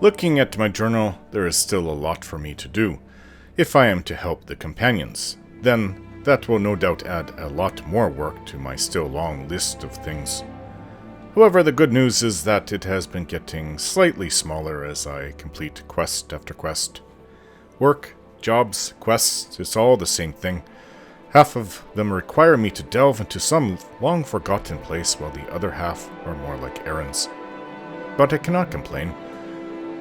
Looking at my journal, there is still a lot for me to do. If I am to help the companions, then that will no doubt add a lot more work to my still long list of things. However, the good news is that it has been getting slightly smaller as I complete quest after quest. Work, jobs, quests, it's all the same thing. Half of them require me to delve into some long-forgotten place, while the other half are more like errands. But I cannot complain.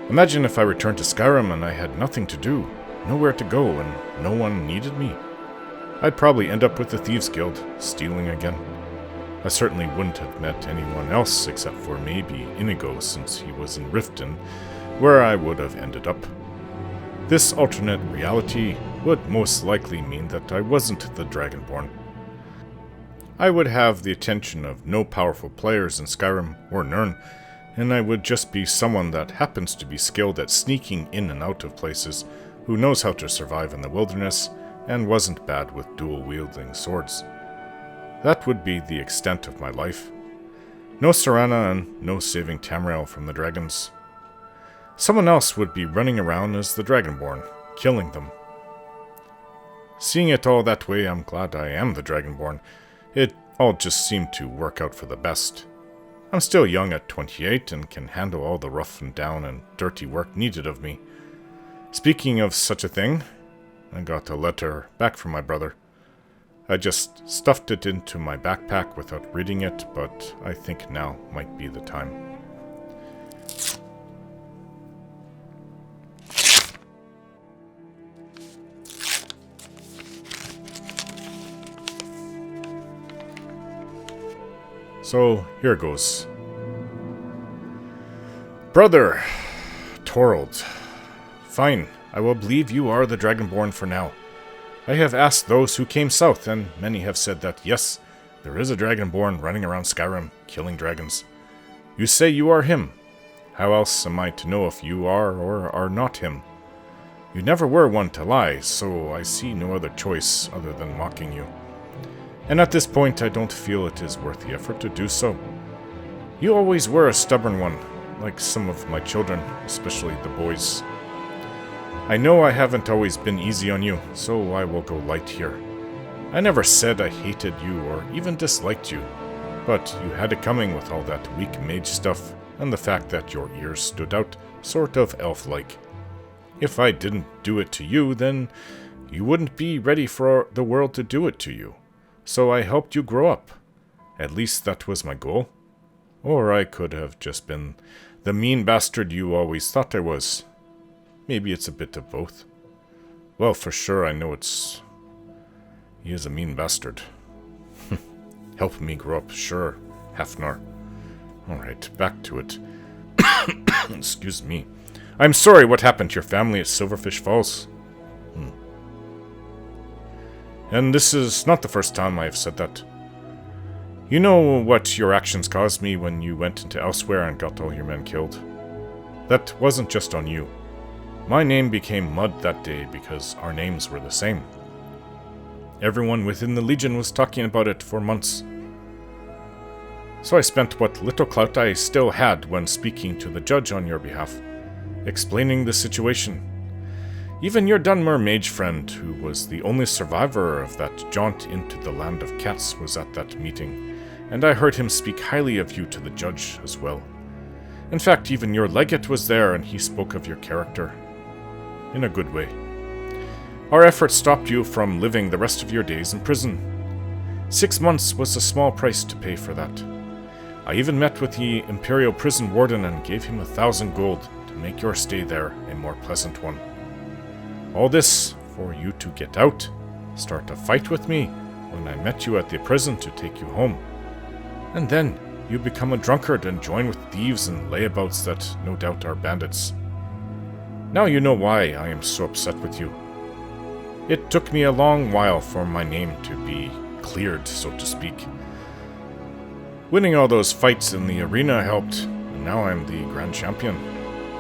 Imagine if I returned to Skyrim and I had nothing to do, nowhere to go, and no one needed me. I'd probably end up with the Thieves Guild, stealing again. I certainly wouldn't have met anyone else except for maybe Inigo, since he was in Riften, where I would have ended up. This alternate reality would most likely mean that I wasn't the Dragonborn. I would have the attention of no powerful players in Skyrim or Nirn, and I would just be someone that happens to be skilled at sneaking in and out of places, who knows how to survive in the wilderness, and wasn't bad with dual-wielding swords. That would be the extent of my life. No Serana and no saving Tamriel from the dragons. Someone else would be running around as the Dragonborn, killing them. Seeing it all that way, I'm glad I am the Dragonborn. It all just seemed to work out for the best. I'm still young at 28 and can handle all the rough and down and dirty work needed of me. Speaking of such a thing, I got a letter back from my brother. I just stuffed it into my backpack without reading it, but I think now might be the time. So, here goes. Brother, Torald. Fine, I will believe you are the Dragonborn for now. I have asked those who came south, and many have said that yes, there is a Dragonborn running around Skyrim, killing dragons. You say you are him. How else am I to know if you are or are not him? You never were one to lie, so I see no other choice other than mocking you. And at this point, I don't feel it is worth the effort to do so. You always were a stubborn one, like some of my children, especially the boys. I know I haven't always been easy on you, so I will go light here. I never said I hated you or even disliked you, but you had it coming with all that weak mage stuff and the fact that your ears stood out, sort of elf-like. If I didn't do it to you, then you wouldn't be ready for the world to do it to you. So I helped you grow up. At least that was my goal. Or I could have just been the mean bastard you always thought I was. Maybe it's a bit of both. Well, for sure I know he is a mean bastard. Help me grow up, sure, Hafnar. Alright, back to it. Excuse me. I'm sorry what happened to your family at Silverfish Falls. And this is not the first time I have said that. You know what your actions caused me when you went into Elsewhere and got all your men killed. That wasn't just on you. My name became mud that day because our names were the same. Everyone within the Legion was talking about it for months. So I spent what little clout I still had when speaking to the judge on your behalf, explaining the situation. Even your Dunmer mage friend, who was the only survivor of that jaunt into the land of cats, was at that meeting, and I heard him speak highly of you to the judge as well. In fact, even your legate was there, and he spoke of your character. In a good way. Our efforts stopped you from living the rest of your days in prison. 6 months was a small price to pay for that. I even met with the Imperial prison warden and gave him 1,000 gold to make your stay there a more pleasant one. All this for you to get out, start a fight with me when I met you at the prison to take you home. And then you become a drunkard and join with thieves and layabouts that no doubt are bandits. Now you know why I am so upset with you. It took me a long while for my name to be cleared, so to speak. Winning all those fights in the arena helped, and now I'm the Grand Champion.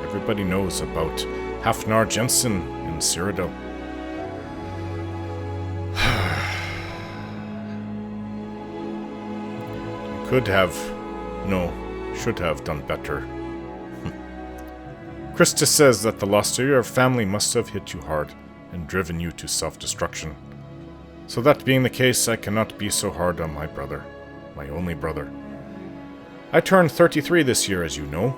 Everybody knows about Hafnar Jensen in Cyrodiil. Should have done better. Christus says that the loss of your family must have hit you hard and driven you to self-destruction. So that being the case, I cannot be so hard on my brother, my only brother. I turned 33 this year, as you know.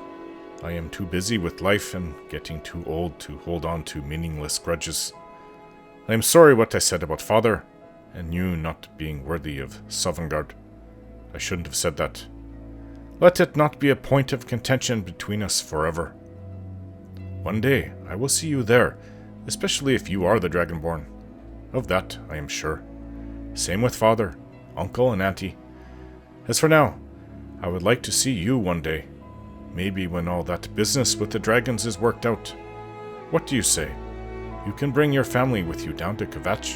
I am too busy with life and getting too old to hold on to meaningless grudges. I am sorry what I said about father, and you not being worthy of Sovngarde. I shouldn't have said that. Let it not be a point of contention between us forever. One day I will see you there, especially if you are the Dragonborn. Of that I am sure. Same with father, uncle, and auntie. As for now, I would like to see you one day. Maybe when all that business with the dragons is worked out. What do you say? You can bring your family with you down to Kvatch.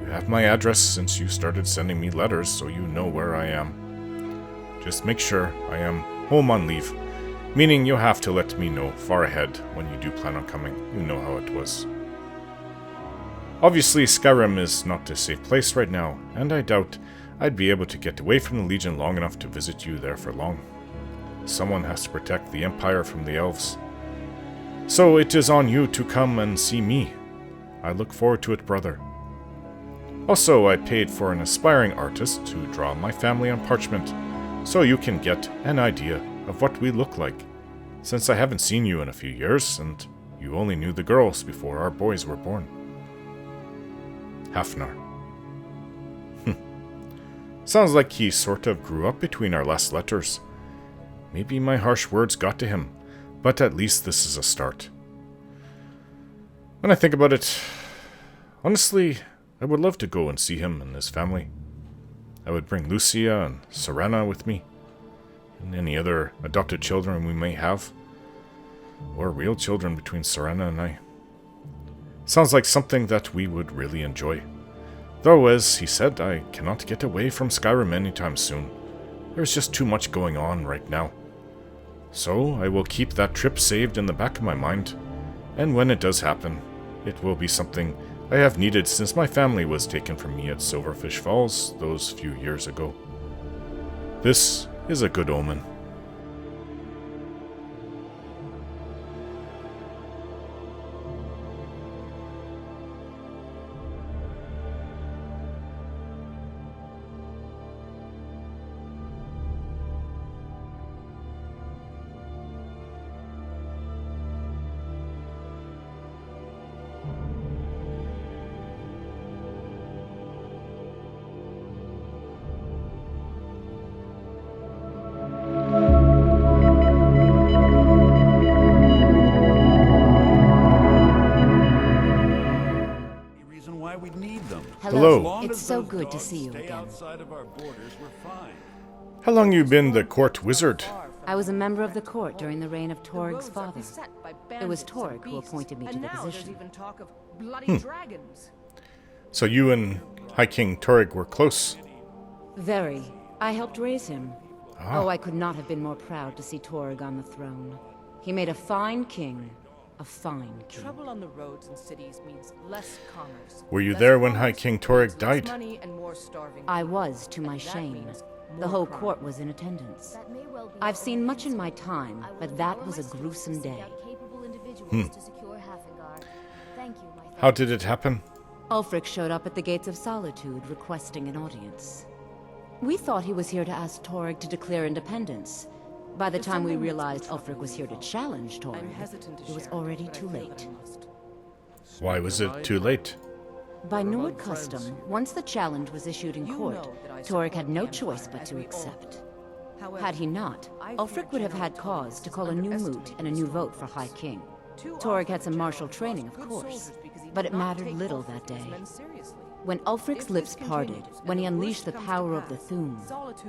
You have my address since you started sending me letters, so you know where I am. Just make sure I am home on leave, meaning you'll have to let me know far ahead when you do plan on coming. You know how it was. Obviously, Skyrim is not a safe place right now, and I doubt I'd be able to get away from the Legion long enough to visit you there for long. Someone has to protect the Empire from the elves. So it is on you to come and see me. I look forward to it, brother. Also, I paid for an aspiring artist to draw my family on parchment, so you can get an idea of what we look like, since I haven't seen you in a few years, and you only knew the girls before our boys were born. Hafnar. Sounds like he sort of grew up between our last letters. Maybe my harsh words got to him, but at least this is a start. When I think about it, honestly, I would love to go and see him and his family. I would bring Lucia and Serena with me, and any other adopted children we may have, or real children between Serena and I. Sounds like something that we would really enjoy. Though, as he said, I cannot get away from Skyrim anytime soon. There's just too much going on right now. So, I will keep that trip saved in the back of my mind, and when it does happen, it will be something I have needed since my family was taken from me at Silverfish Falls those few years ago. This is a good omen. Hello. It's so good to see you again. How long you been the court wizard? I was a member of the court during the reign of Torg's father. It was Torg who appointed me to the position. So you and High King Torg were close? Very. I helped raise him. Oh, I could not have been more proud to see Torg on the throne. He made a fine king. A fine king. Trouble on the roads and cities means less commerce. Were you there when High King Torg died? I was, to my shame. The whole court was in attendance. I've seen much in my time, but that was a gruesome day. How did it happen? Ulfric showed up at the Gates of Solitude requesting an audience. We thought he was here to ask Torg to declare independence. By the time we realized Ulfric was here to challenge Torg, it was already too late. Why was it too late? By Nord custom, once the challenge was issued in court, Torg had no choice but to accept. Had he not, Ulfric would have had cause to call a new moot and a new vote for High King. Torg had some martial training, of course, but it mattered little that day. When Ulfric's lips parted, when he unleashed the power of the Thu'um,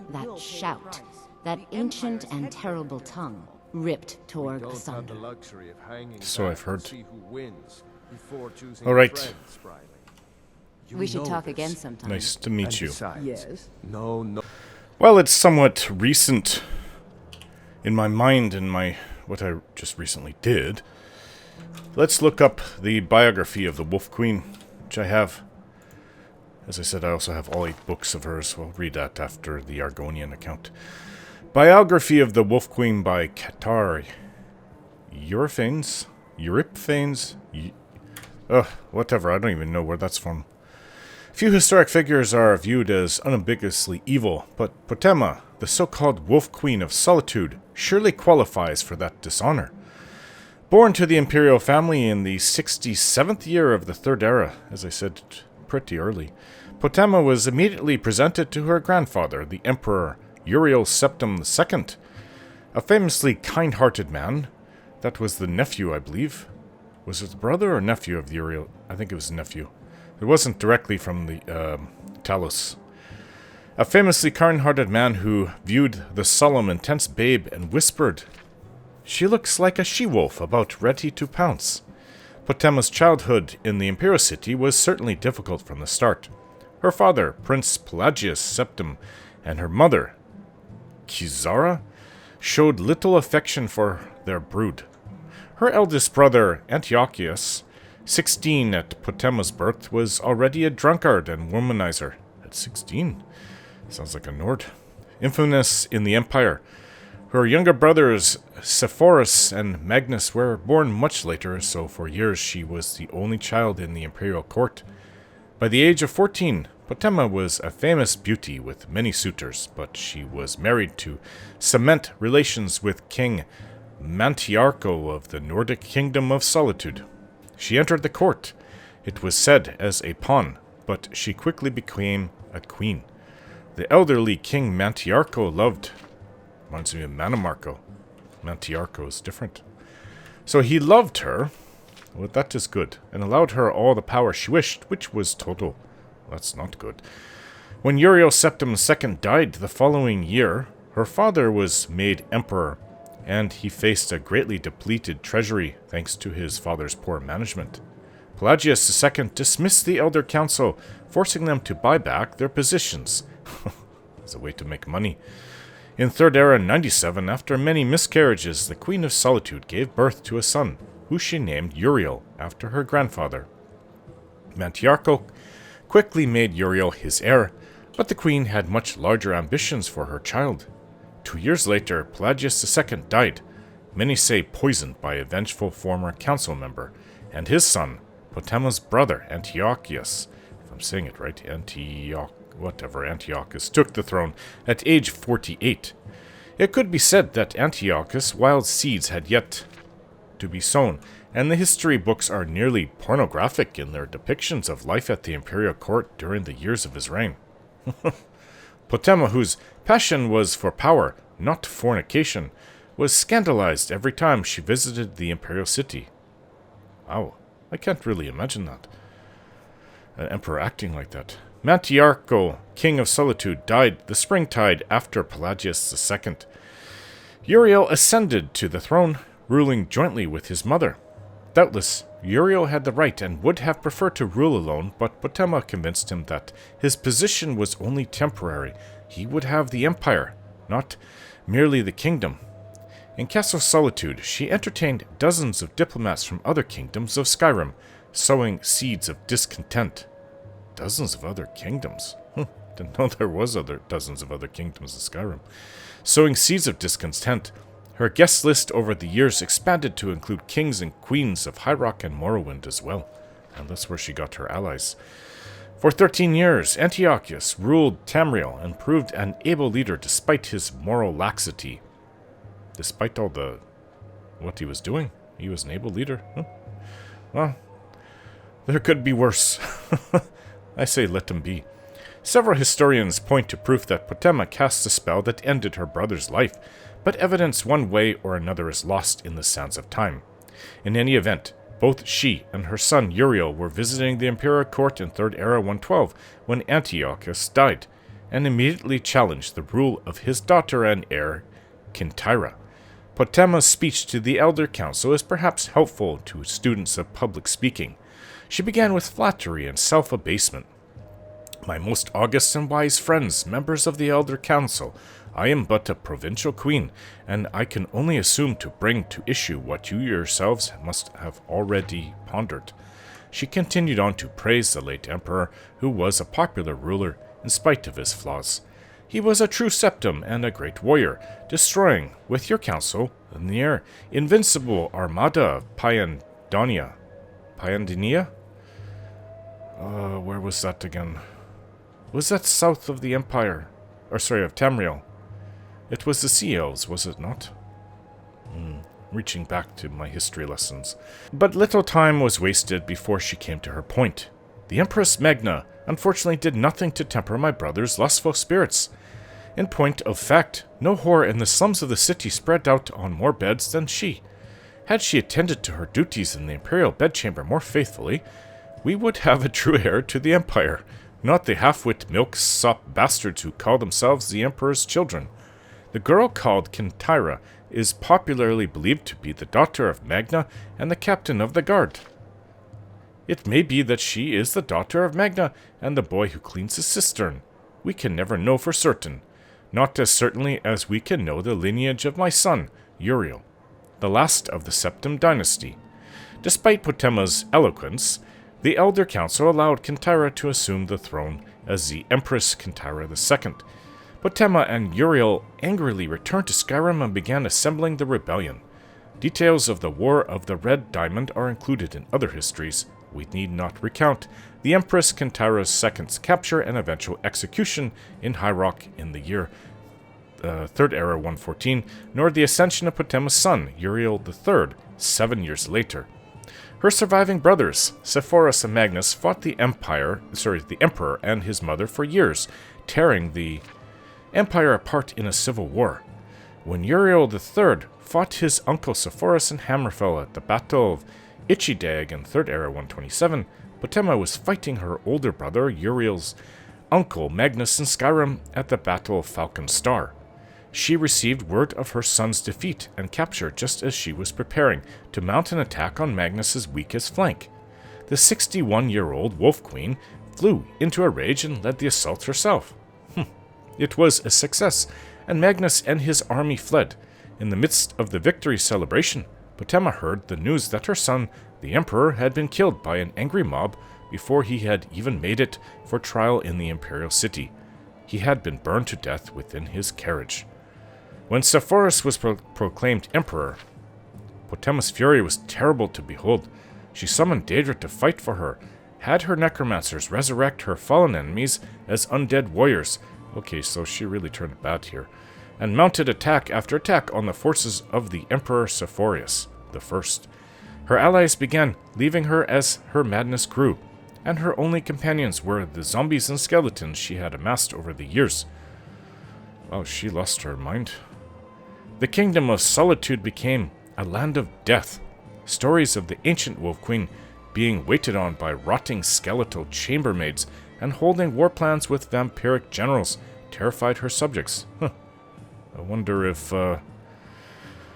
that shout, that ancient and terrible tongue, ripped Torg asunder. So I've heard. All right. We should talk again sometime. Nice to meet you. Yes. No. Well, it's somewhat recent in my mind and what I just recently did. Let's look up the biography of the Wolf Queen, which I have. As I said, I also have all 8 books of hers, so I'll read that after the Argonian account. Biography of the Wolf Queen by Qatar Euriphanes? Whatever, I don't even know where that's from. Few historic figures are viewed as unambiguously evil, but Potema, the so-called Wolf Queen of Solitude, surely qualifies for that dishonor. Born to the Imperial family in the 67th year of the Third Era, as I said pretty early, Potema was immediately presented to her grandfather, the Emperor Uriel Septim II, a famously kind-hearted man. That was the nephew, I believe. Was it the brother or nephew of the Uriel? I think it was nephew. It wasn't directly from the Talos. A famously kind-hearted man who viewed the solemn, intense babe and whispered, "She looks like a she-wolf about ready to pounce." Potema's childhood in the Imperial city was certainly difficult from the start. Her father, Prince Pelagius Septim, and her mother, Kizara, showed little affection for their brood. Her eldest brother, Antiochus, 16 at Potema's birth, was already a drunkard and womanizer. At 16? Sounds like a Nord. Infamous in the Empire. Her younger brothers, Sepphoris and Magnus, were born much later, so for years she was the only child in the Imperial court. By the age of 14, Potema was a famous beauty with many suitors, but she was married to cement relations with King Mantiarco of the Nordic Kingdom of Solitude. She entered the court, it was said, as a pawn, but she quickly became a queen. The elderly King Mantiarco loved... Reminds me of Manamarco. Mantiarco is different. So he loved her, well, that is good, and allowed her all the power she wished, which was total. That's not good. When Uriel Septim II died the following year, her father was made emperor, and he faced a greatly depleted treasury thanks to his father's poor management. Pelagius II dismissed the Elder Council, forcing them to buy back their positions. It's a way to make money. In Third Era 97, after many miscarriages, the Queen of Solitude gave birth to a son, who she named Uriel, after her grandfather. Mantiarco quickly made Uriel his heir, but the queen had much larger ambitions for her child. 2 years later, Pelagius II died, many say poisoned by a vengeful former council member, and his son, Potema's brother, Antiochus, if I'm saying it right, Antiochus, took the throne at age 48. It could be said that Antiochus' wild seeds had yet to be sown, and the history books are nearly pornographic in their depictions of life at the Imperial court during the years of his reign. Potema, whose passion was for power, not fornication, was scandalized every time she visited the Imperial city. Wow, I can't really imagine that. An emperor acting like that. Mantiarco, King of Solitude, died the springtide after Pelagius II. Uriel ascended to the throne, ruling jointly with his mother. Doubtless, Uriel had the right and would have preferred to rule alone, but Potema convinced him that his position was only temporary. He would have the empire, not merely the kingdom. In Castle Solitude, she entertained dozens of diplomats from other kingdoms of Skyrim, sowing seeds of discontent. Dozens of other kingdoms? Didn't know there was dozens of other kingdoms in Skyrim. Sowing seeds of discontent. Her guest list over the years expanded to include kings and queens of High Rock and Morrowind as well, and that's where she got her allies. For 13 years, Antiochus ruled Tamriel and proved an able leader despite his moral laxity. Despite all what he was doing, he was an able leader. Well, there could be worse. I say let him be. Several historians point to proof that Potema cast a spell that ended her brother's life, but evidence one way or another is lost in the sands of time. In any event, both she and her son Uriel were visiting the Imperial court in Third Era 112 when Antiochus died, and immediately challenged the rule of his daughter and heir, Kintyra. Potema's speech to the Elder Council is perhaps helpful to students of public speaking. She began with flattery and self-abasement. "My most august and wise friends, members of the Elder Council, I am but a provincial queen, and I can only assume to bring to issue what you yourselves must have already pondered." She continued on to praise the late emperor, who was a popular ruler in spite of his flaws. He was a true septim and a great warrior, destroying, with your counsel, near invincible armada of Pyandonia. Pyandonia? Where was that again? Was that south of the Empire? Or sorry, of Tamriel? It was the Sea Elves, was it not? Reaching back to my history lessons. But little time was wasted before she came to her point. The Empress Magna unfortunately did nothing to temper my brother's lustful spirits. In point of fact, no whore in the slums of the city spread out on more beds than she. Had she attended to her duties in the Imperial bedchamber more faithfully, we would have a true heir to the Empire, not the half-wit milk-sop bastards who call themselves the Emperor's children. The girl called Kintyra is popularly believed to be the daughter of Magna and the captain of the guard. It may be that she is the daughter of Magna and the boy who cleans his cistern. We can never know for certain, not as certainly as we can know the lineage of my son, Uriel, the last of the Septim dynasty. Despite Potema's eloquence, the Elder Council allowed Kintyra to assume the throne as the Empress Kintyra II. Potema and Uriel angrily returned to Skyrim and began assembling the rebellion. Details of the War of the Red Diamond are included in other histories. We need not recount the Empress Kintyra II's capture and eventual execution in High Rock in the year 3rd Era 114, nor the ascension of Potema's son, Uriel III, 7 years later. Her surviving brothers, Sepphoris and Magnus, fought the Emperor and his mother for years, tearing the Empire apart in a civil war. When Uriel III fought his uncle Sepphoris in Hammerfell at the Battle of Ichidag in 3rd Era 127, Potema was fighting her older brother Uriel's uncle Magnus in Skyrim at the Battle of Falcon Star. She received word of her son's defeat and capture just as she was preparing to mount an attack on Magnus's weakest flank. The 61-year-old Wolf Queen flew into a rage and led the assault herself. It was a success, and Magnus and his army fled. In the midst of the victory celebration, Potema heard the news that her son, the Emperor, had been killed by an angry mob before he had even made it for trial in the Imperial city. He had been burned to death within his carriage. When Sepphoris was proclaimed Emperor, Potema's fury was terrible to behold. She summoned Daedra to fight for her, had her necromancers resurrect her fallen enemies as undead warriors. Okay, so she really turned bad here. And mounted attack after attack on the forces of the Emperor Sepphoris I. Her allies began leaving her as her madness grew, and her only companions were the zombies and skeletons she had amassed over the years. Well, she lost her mind. The kingdom of Solitude became a land of death. Stories of the ancient Wolf Queen being waited on by rotting skeletal chambermaids and holding war plans with vampiric generals terrified her subjects. I wonder if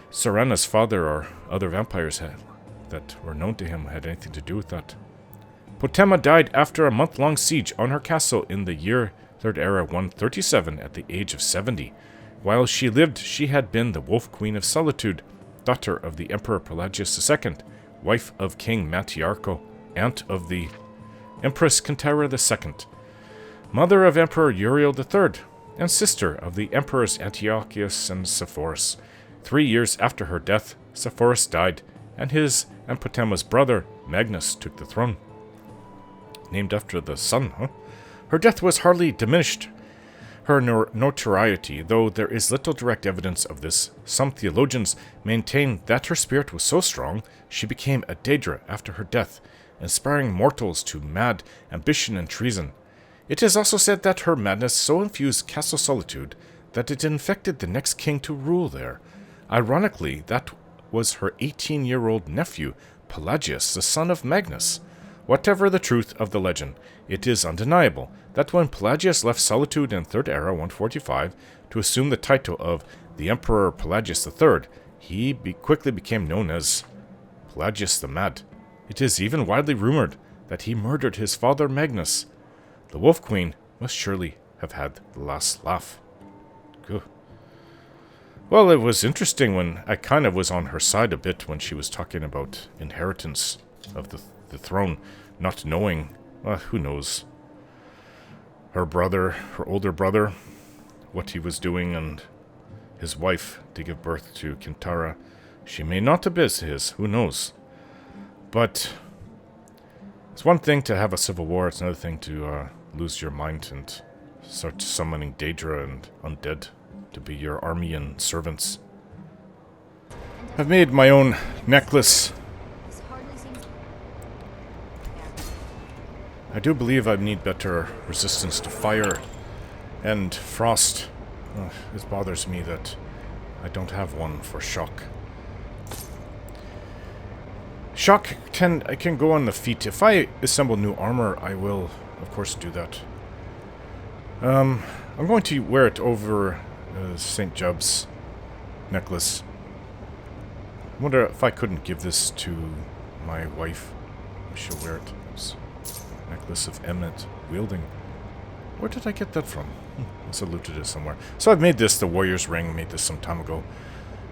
Serena's father or other vampires that were known to him had anything to do with that. Potema died after a month-long siege on her castle in the year 3rd Era 137 at the age of 70. While she lived, she had been the Wolf Queen of Solitude, daughter of the Emperor Pelagius II, wife of King Mantiarco, aunt of the Empress Kintyra II, mother of Emperor Uriel III, and sister of the Emperors Antiochus and Sepphoris. 3 years after her death, Sepphoris died, and his and Potema's brother, Magnus, took the throne. Named after the sun, huh? Her death was hardly diminished her notoriety, though there is little direct evidence of this. Some theologians maintain that her spirit was so strong, she became a Daedra after her death, inspiring mortals to mad ambition and treason. It is also said that her madness so infused Castle Solitude that it infected the next king to rule there. Ironically, that was her 18-year-old nephew, Pelagius, the son of Magnus. Whatever the truth of the legend, it is undeniable that when Pelagius left Solitude in 3rd Era 145 to assume the title of the Emperor Pelagius III, he quickly became known as Pelagius the Mad. It is even widely rumored that he murdered his father Magnus. The Wolf Queen must surely have had the last laugh. Good. Well, it was interesting when I kind of was on her side a bit when she was talking about inheritance of the throne, not knowing, who knows, her brother, her older brother, what he was doing, and his wife to give birth to Kintara. She may not have been his, who knows? But it's one thing to have a civil war, it's another thing to lose your mind and start summoning Daedra and undead to be your army and servants. I've made my own necklace. I do believe I need better resistance to fire and frost. It bothers me that I don't have one for shock. Shock I can go on the feet. If I assemble new armor, I will, of course, do that. I'm going to wear it over St. Job's necklace. I wonder if I couldn't give this to my wife. She'll wear it. It's necklace of Emmet wielding. Where did I get that from? I must have looted it somewhere. So I've made this the warrior's ring. Made this some time ago.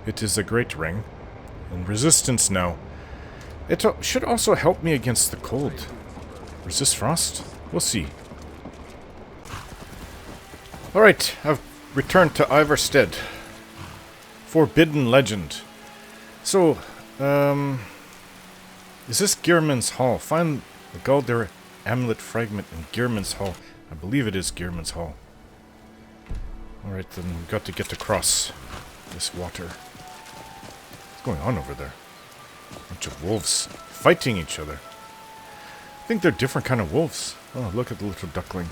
It is a great ring. And resistance now. It should also help me against the cold. Resist frost? We'll see. Alright, I've returned to Ivarstead. Forbidden Legend. So, is this Geirmun's Hall? Find the Gauldur Amulet fragment in Geirmun's Hall. I believe it is Geirmun's Hall. Alright, then we've got to get across this water. What's going on over there? Bunch of wolves fighting each other. I think they're different kind of wolves. Oh, look at the little duckling.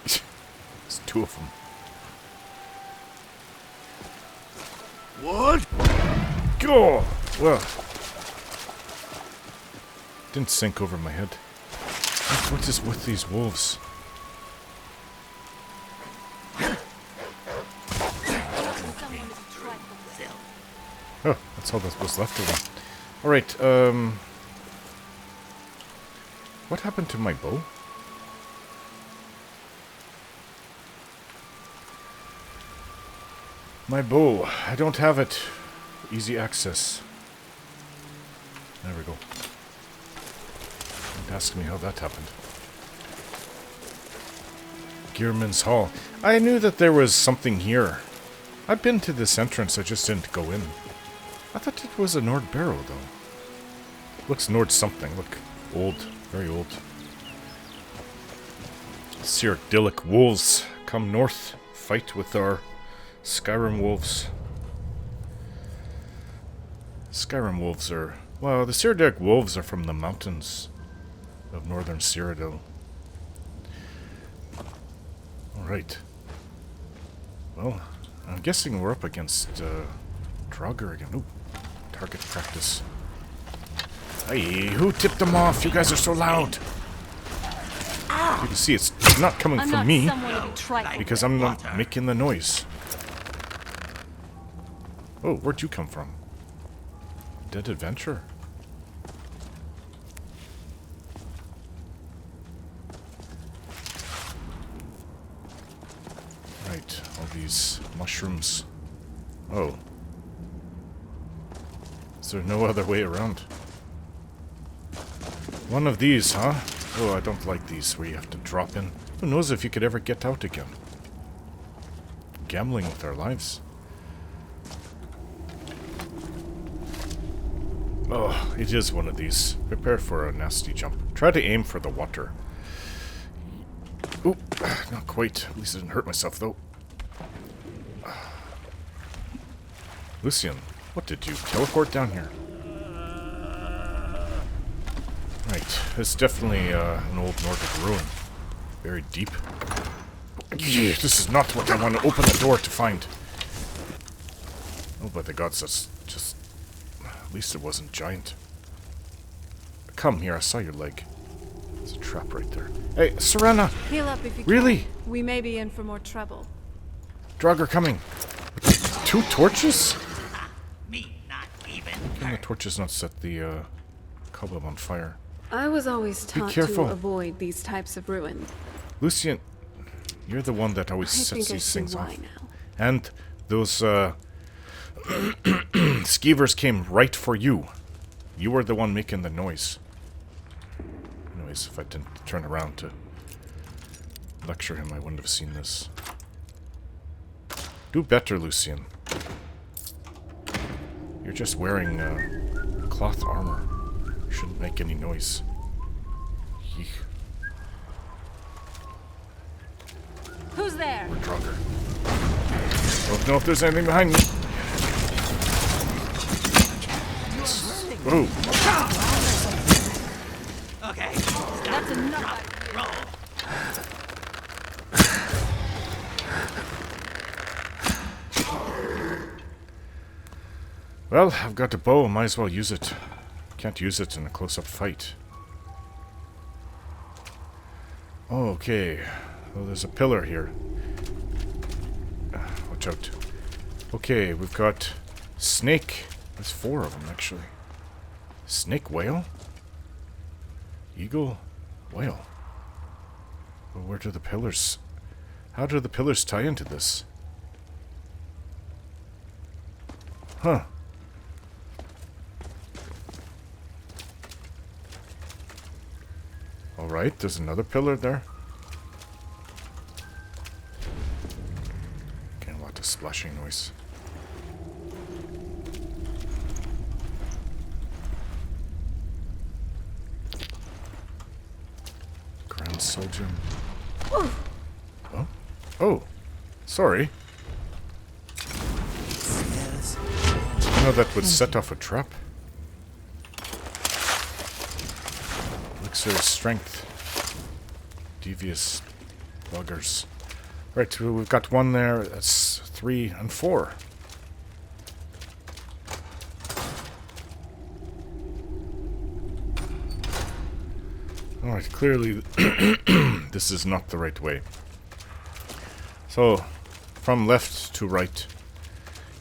There's two of them. What? Go! Well, didn't sink over my head. What is with these wolves? Oh, that's all that was left of them. Alright, what happened to my bow? My bow. I don't have it. Easy access. There we go. Don't ask me how that happened. Geirmun's Hall. I knew that there was something here. I've been to this entrance, I just didn't go in. I thought it was a Nord barrow, though. Looks Nord something. Look, old. Very old. Cyrodiilic wolves come north. Fight with our Skyrim wolves. Skyrim wolves are... Well, the Cyrodiilic wolves are from the mountains of northern Cyrodiil. Alright. Well, I'm guessing we're up against Draugr again. Ooh, target practice. Hey, who tipped them off? You guys are so loud. You can see it's not coming from me because I'm not making the noise. Oh, where'd you come from? Dead adventure? Right, all these mushrooms. Oh. Is there no other way around? One of these, huh? Oh, I don't like these where you have to drop in. Who knows if you could ever get out again? Gambling with our lives. Oh, it is one of these. Prepare for a nasty jump. Try to aim for the water. Oop, not quite. At least I didn't hurt myself, though. Lucian, what did you teleport down here? Right, it's definitely an old Nordic ruin. Very deep. This is not what I want to open the door to find. Oh, by the gods, that's just... At least it wasn't giant. Come here, I saw your leg. There's a trap right there. Hey, Serena! Heal up if you really? can. We may be in for more trouble. Draugr coming. 2 torches? Me not even. Can the torches not set the cobweb on fire? I was always taught to careful. avoid these types of ruin. Lucian, you're the one that always I sets think I these see things why off. now. And those skeevers came right for you. You were the one making the noise. Anyways, if I didn't turn around to lecture him, I wouldn't have seen this. Do better, Lucian. You're just wearing cloth armor. You shouldn't make any noise. Yeek. Who's there? Or Draugr. Don't know if there's anything behind me. Whoa. Okay. That's enough. Roll. Well, I've got a bow. Might as well use it. Can't use it in a close-up fight. Okay. Well, there's a pillar here. Watch out. Okay, we've got snake. There's 4 of them, actually. Snake, whale? Eagle, whale. Well, where do the pillars... How do the pillars tie into this? Huh. Alright, there's another pillar there. Getting a lot of splashing noise. Grand Soldier. Oh. Oh. Sorry. I know that would set off a trap. Elixir strength. Devious buggers. Right, so we've got 1 there. That's 3 and 4. Alright, clearly this is not the right way. So, from left to right,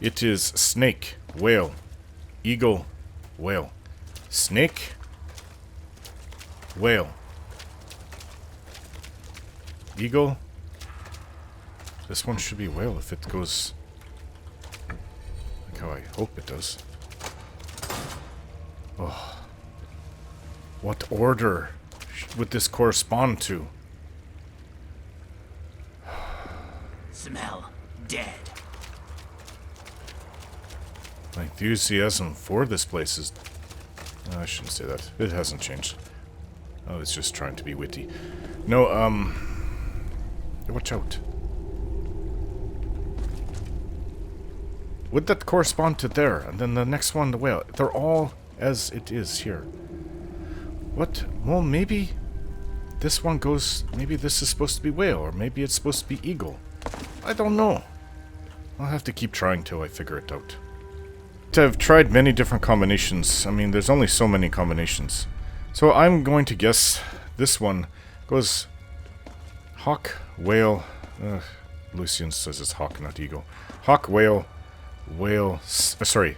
it is snake, whale, eagle, whale. Snake, whale, eagle. This one should be whale if it goes like how I hope it does. Oh. What order would this correspond to? Smell dead. My enthusiasm for this place is... I shouldn't say that. It hasn't changed. Oh, it's just trying to be witty. No, watch out. Would that correspond to there? And then the next one, the whale. They're all as it is here. What? Well, maybe this one goes... Maybe this is supposed to be whale, or maybe it's supposed to be eagle. I don't know. I'll have to keep trying till I figure it out. I've tried many different combinations. I mean, there's only so many combinations. So I'm going to guess this one goes hawk, whale... Lucian says it's hawk, not eagle. Hawk, whale, whale... sorry.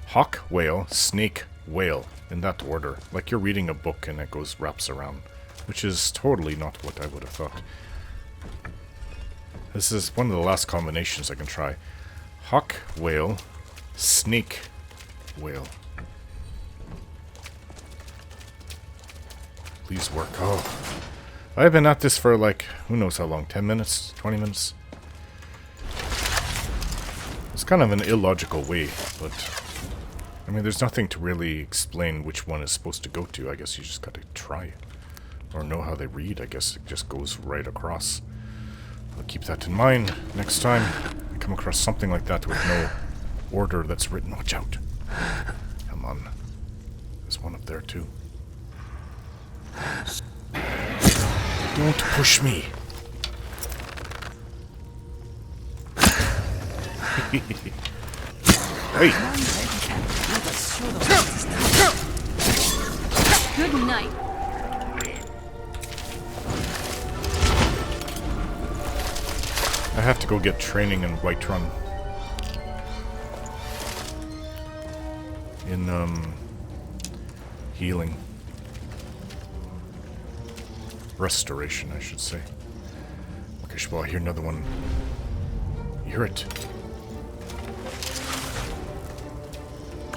Hawk, whale, snake, whale. In that order. Like you're reading a book and it goes wraps around. Which is totally not what I would have thought. This is one of the last combinations I can try. Hawk, whale, snake, whale. Please work. Oh. I've been at this for like, who knows how long? 10 minutes? 20 minutes? It's kind of an illogical way, but... I mean, there's nothing to really explain which one is supposed to go to. I guess you just gotta try. Or know how they read. I guess it just goes right across. I'll keep that in mind next time I come across something like that with no order that's written. Watch out. Come on. There's one up there too. Don't push me. Hey. Good night. I have to go get training in Whiterun. In, healing. Restoration, I should say. Okay, well, I hear another one. You hear it?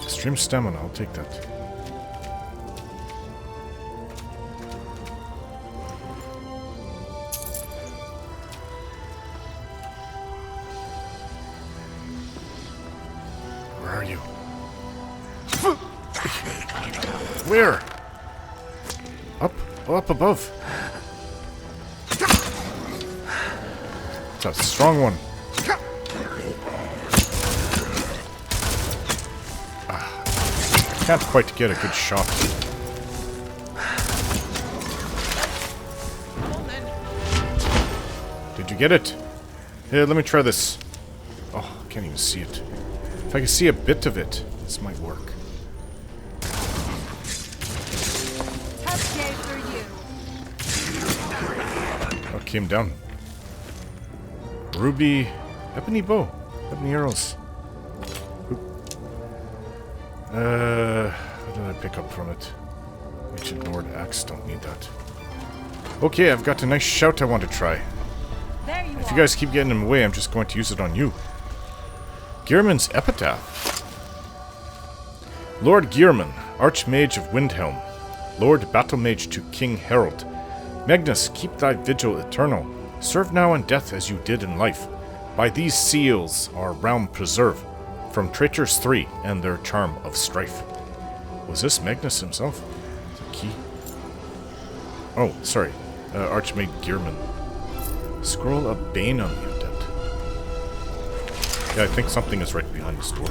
Extreme stamina, I'll take that. are you? Where? Up? Oh, up above. That's a strong one. Can't quite get a good shot. Did you get it? Here, let me try this. Oh, I can't even see it. If I can see a bit of it, this might work. Tough day for you. Oh, it came down. Ruby, ebony bow, ebony arrows. What did I pick up from it? Ancient Nord axe, don't need that. Okay, I've got a nice shout I want to try. If you guys keep getting in the way, I'm just going to use it on you. Geirmun's epitaph. Lord Geirmun, Archmage of Windhelm, Lord Battlemage to King Harold. Magnus, keep thy vigil eternal. Serve now in death as you did in life. By these seals our realm preserve. From traitors 3 and their charm of strife. Was this Magnus himself? The key? Oh, sorry. Archmage Geirmun. Scroll of Bane on the undead. Yeah, I think something is right behind this door.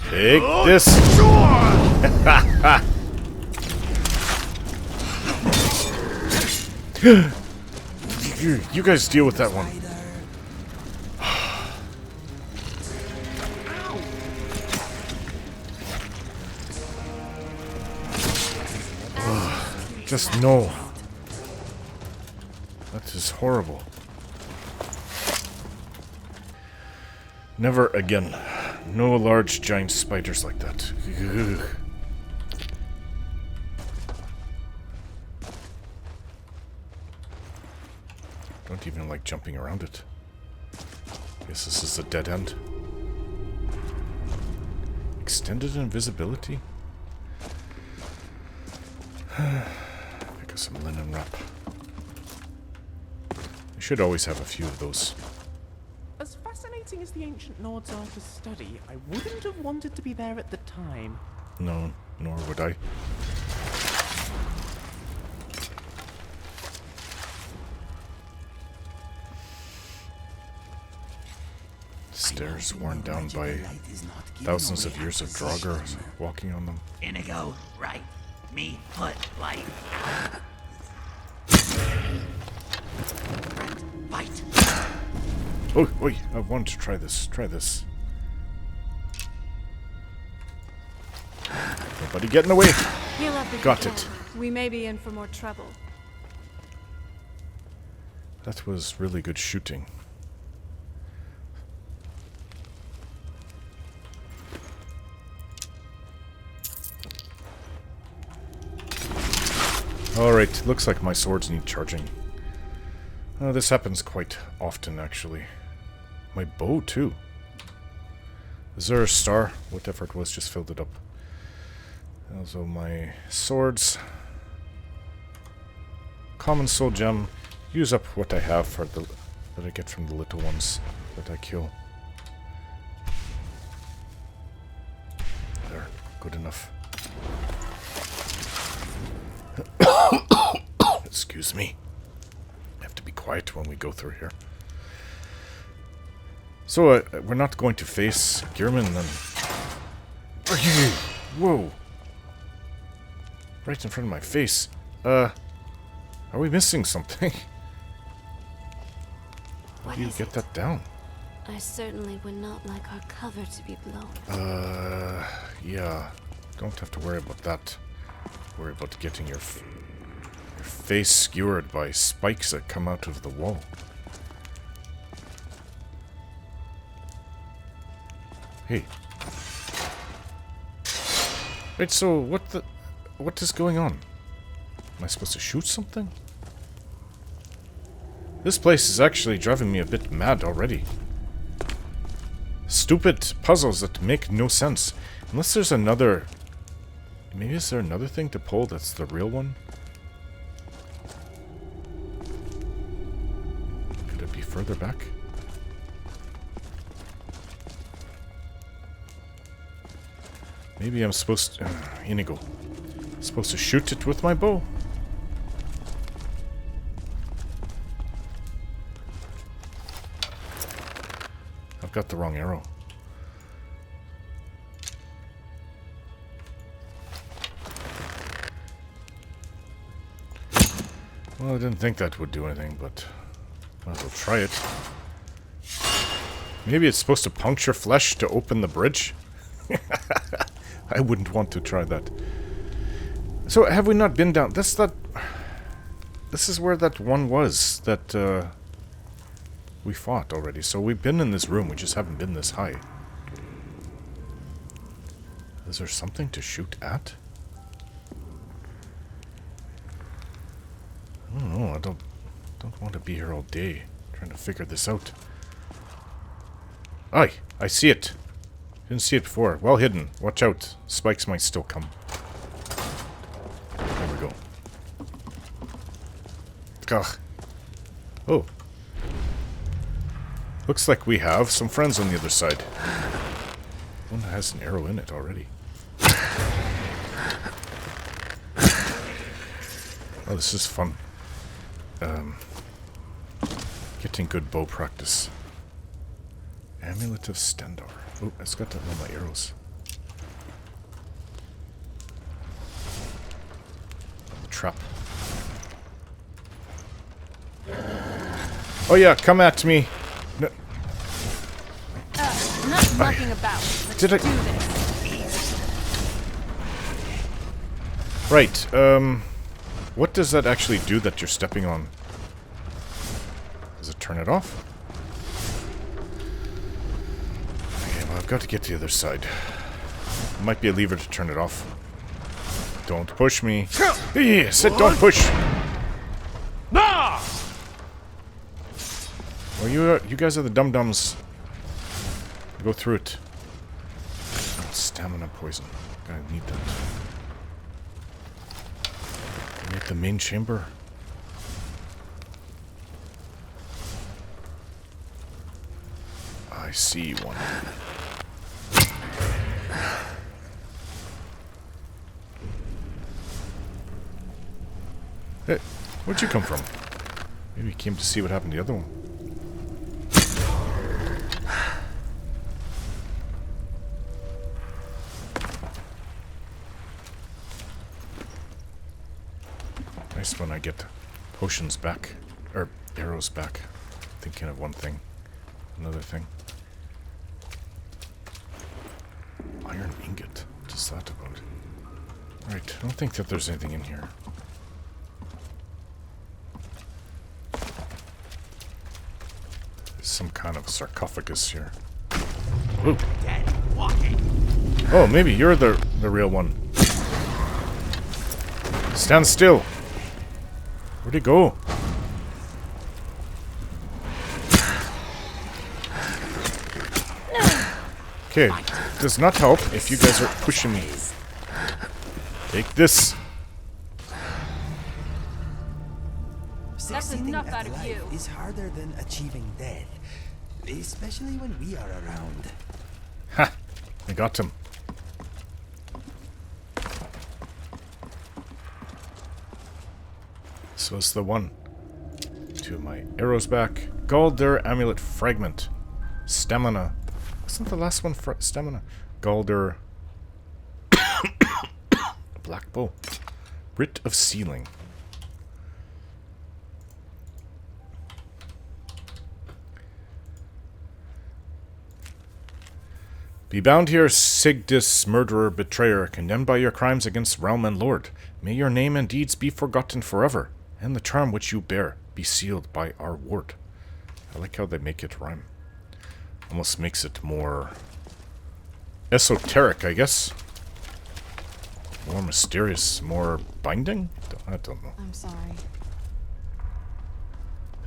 Take this! You guys deal with that one. Just no. That is horrible. Never again. No large giant spiders like that. Ugh. Don't even like jumping around it. Guess this is a dead end. Extended invisibility? Pick up some linen wrap. I should always have a few of those. As fascinating as the ancient Nords are to study, I wouldn't have wanted to be there at the time. No, nor would I. Stairs worn down by thousands of years of Draugr walking on them. Inigo, right. Me, foot, light. Fight. Oh, wait, I wanted to try this. Try this. Nobody get in the way. Heal up if you Got can. it. We may be in for more trouble. That was really good shooting. Alright, looks like my swords need charging. This happens quite often, actually. My bow, too. Is there a star? Whatever it was, just filled it up. Also, my swords. Common soul gem. Use up what I have for the that I get from the little ones that I kill. There, good enough. Excuse me. I have to be quiet when we go through here. So, we're not going to face Geirmun then. Whoa. Right in front of my face. Are we missing something? How do you get that down? I certainly would not like our cover to be blown. Yeah. Don't have to worry about that. Worry about getting your face skewered by spikes that come out of the wall. Hey. Wait, so what is going on? Am I supposed to shoot something? This place is actually driving me a bit mad already. Stupid puzzles that make no sense. Unless there's another... Maybe is there another thing to pull that's the real one? Could it be further back? Maybe I'm supposed to... Inigo. Supposed to shoot it with my bow. I've got the wrong arrow. Well, I didn't think that would do anything, but might as well try it. Maybe it's supposed to puncture flesh to open the bridge? I wouldn't want to try that. So, have we not been down... This is where that one was that we fought already. So we've been in this room, we just haven't been this high. Is there something to shoot at? I don't know, I don't want to be here all day trying to figure this out. Aye, I see it. Didn't see it before. Well hidden. Watch out. Spikes might still come. There we go. Ugh. Oh. Looks like we have some friends on the other side. One that has an arrow in it already. Oh, this is fun. Getting good bow practice. Amulet of Stendarr. Oh, it's got all my arrows. The trap. Oh yeah, come at me. No. I'm not mucking about. Let's Did I do this. Right, what does that actually do that you're stepping on? Does it turn it off? Okay, well, I've got to get to the other side. Might be a lever to turn it off. Don't push me. Yeah, said don't push! Well, you guys are the dum-dums. Go through it. Oh, stamina poison. Gotta need that. At the main chamber. I see one. Hey, where'd you come from? Maybe you came to see what happened to the other one. Nice when I get potions back, or arrows back. Thinking of one thing, another thing. Iron ingot. What is that about? Right, I don't think that there's anything in here. There's some kind of sarcophagus here. Ooh. Oh, maybe you're the real one. Stand still. Where'd he go? Okay, does not help if you guys are pushing me. Take this. That's enough out of you. Is harder than achieving death, especially when we are around. Ha! I got him. This was the one. Two of my arrows back. Gauldur Amulet Fragment. Stamina. Wasn't the last one for stamina? Gauldur. Black bow. Writ of Sealing. Be bound here, Sigdis, murderer, betrayer, condemned by your crimes against realm and lord. May your name and deeds be forgotten forever, and the charm which you bear be sealed by our ward. I like how they make it rhyme. Almost makes it more esoteric, I guess. More mysterious, more binding? I don't know. I'm sorry.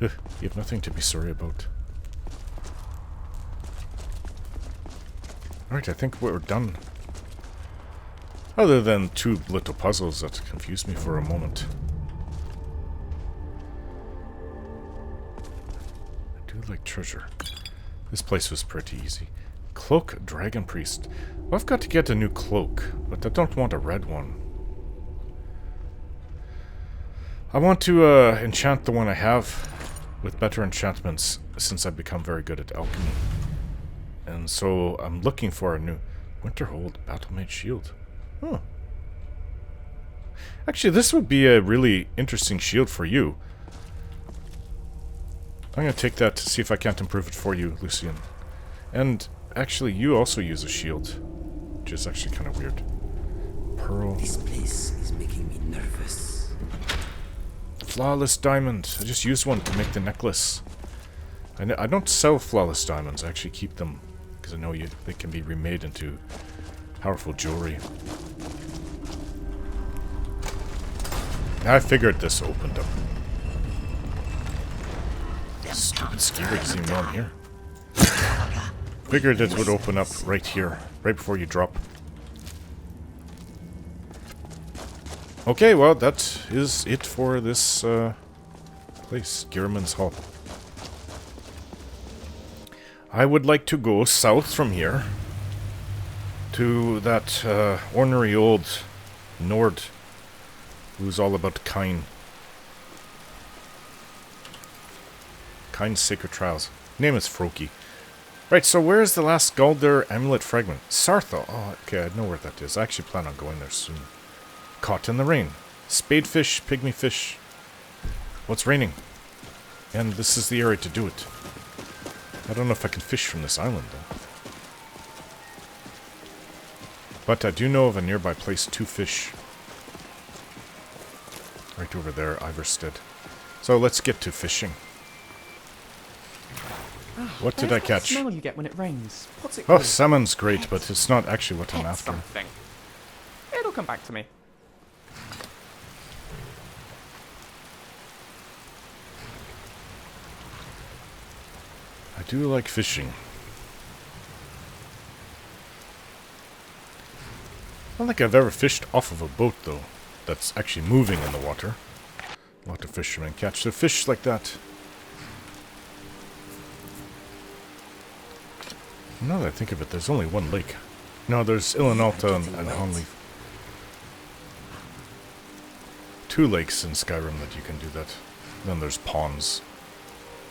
You have nothing to be sorry about. Alright, I think we're done. Other than two little puzzles that confused me for a moment. I do like treasure. This place was pretty easy. Cloak Dragon Priest. Well, I've got to get a new cloak, but I don't want a red one. I want to enchant the one I have with better enchantments, since I've become very good at alchemy. And so I'm looking for a new Winterhold Battle-Made Shield. Huh. Actually, this would be a really interesting shield for you. I'm going to take that to see if I can't improve it for you, Lucian. And actually, you also use a shield, which is actually kind of weird. Pearl. This place is making me nervous. Flawless diamond. I just used one to make the necklace. I don't sell flawless diamonds. I actually keep them because I know they can be remade into powerful jewelry. I figured this opened up. Stupid skeever doesn't even know I'm here. Figured it would open up right here, right before you drop. Okay, well, that is it for this place, Geirmun's Hall. I would like to go south from here to that ornery old Nord who's all about Kine. Kine's Sacred Trials. Name is Froki. Right, so where's the last Gauldur Amulet fragment? Sartha. Oh, okay, I know where that is. I actually plan on going there soon. Caught in the rain. Spadefish, pygmy fish. What's raining? And this is the area to do it. I don't know if I can fish from this island, though. But I do know of a nearby place to fish. Right over there, Ivarstead. So let's get to fishing. What did I catch? Smell you get when it rains. What's it Oh, called? salmon's great, but it's not actually what I'm after. Something. It'll come back to me. I do like fishing. I don't think I've ever fished off of a boat, though, that's actually moving in the water. A lot of fishermen catch their fish like that. Now that I think of it, there's only one lake. No, there's Ilinalta and Honleaf. 2 lakes in Skyrim that you can do that. Then there's ponds.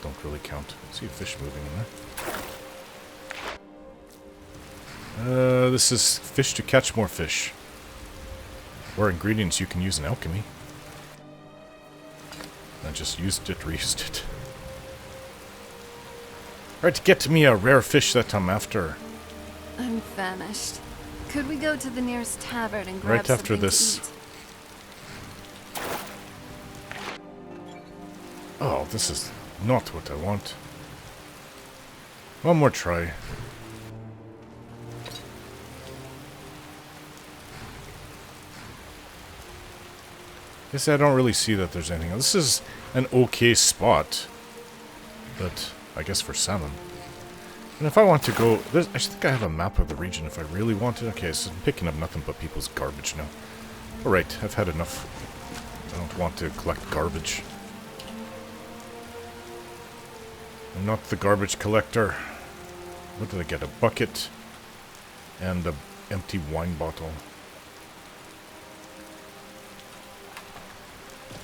Don't really count. See a fish moving in there. This is fish to catch more fish. Or ingredients you can use in alchemy. I just used it, reused it. Alright, get me a rare fish that I'm after. I'm famished. Could we go to the nearest tavern and grab Right after something this. to eat? Oh, this is not what I want. One more try. Guess I don't really see that there's anything else. This is an okay spot. But I guess for salmon. And if I want to go... I think I have a map of the region if I really wanted. Okay, so I'm picking up nothing but people's garbage now. Alright, I've had enough. I don't want to collect garbage. I'm not the garbage collector. What did I get? A bucket and an empty wine bottle.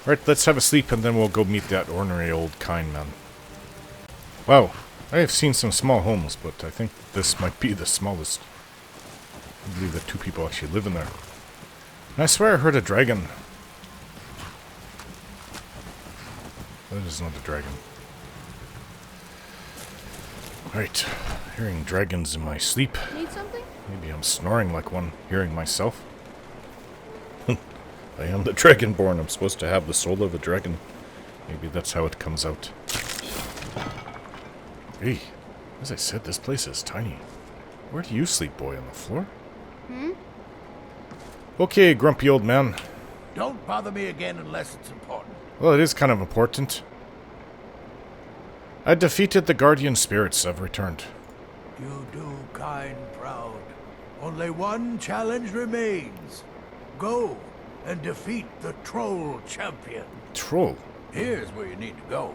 Alright, let's have a sleep and then we'll go meet that ornery old Kine man. Wow, I have seen some small homes, but I think this might be the smallest. I believe that 2 people actually live in there. And I swear I heard a dragon. That is not a dragon. Right, hearing dragons in my sleep. Need something? Maybe I'm snoring like one, hearing myself. I am the Dragonborn. I'm supposed to have the soul of a dragon. Maybe that's how it comes out. Hey, as I said, this place is tiny. Where do you sleep, boy? On the floor? Okay, grumpy old man. Don't bother me again unless it's important. Well, it is kind of important. I defeated the guardian spirits. I've returned. You do kind proud. Only one challenge remains. Go and defeat the troll champion. Troll? Here's where you need to go.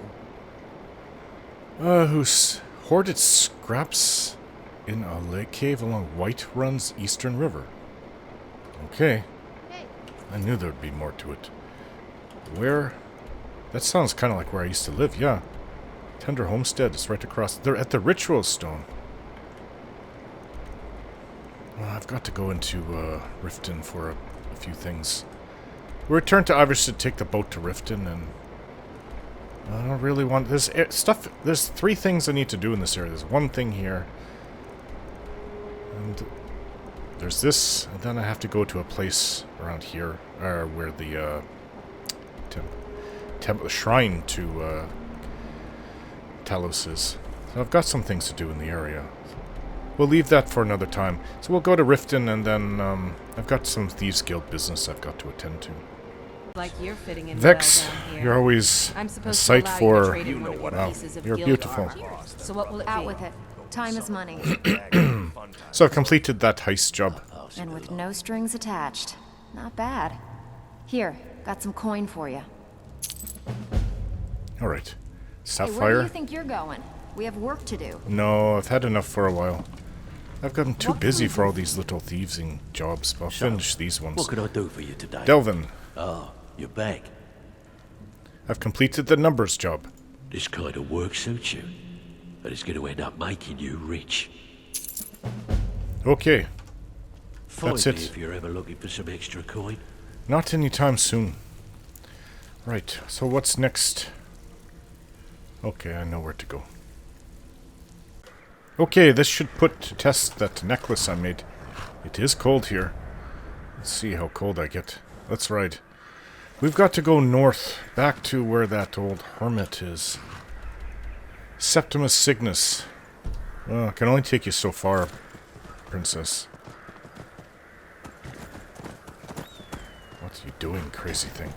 Who's hoarded scraps in a lake cave along White Run's eastern river. Okay. I knew there would be more to it. Where? That sounds kind of like where I used to live, yeah. Tender Homestead is right across. They're at the Ritual Stone. Well, I've got to go into Riften for a few things. We return to Ivarstead to take the boat to Riften, and I don't really want this stuff. There's 3 things I need to do in this area. There's one thing here, and there's this, and then I have to go to a place around here, where the shrine to Talos is. So I've got some things to do in the area. We'll leave that for another time. So we'll go to Riften, and then I've got some Thieves Guild business I've got to attend to. Like you're fitting in Vex, well down here. you're always I'm a supposed to sight allow for... you to trade in one of your pieces of you're guild beautiful. armor. So what will it Out be? with it. Time is money. So I've completed that heist job. And with no strings attached. Not bad. Here, got some coin for you. Alright. Hey, Sapphire? where do you think you're going? We have work to do. No, I've had enough for a while. I've gotten too What can busy we for do? all these little thievesing jobs, but I'll finish these ones. What can I do for you today? Delvin, Ah, you're back. I've completed the numbers job. This kind of work suits you, but it's going to end up making you rich. Okay, Find That's me it. if you're ever looking for some extra coin. not anytime soon. Right, so what's next? Okay, I know where to go. Okay, this should put to test that necklace I made. It is cold here. Let's see how cold I get. That's right. We've got to go north, back to where that old hermit is. Septimus Cygnus. Well, it can only take you so far, princess. What are you doing, crazy thing?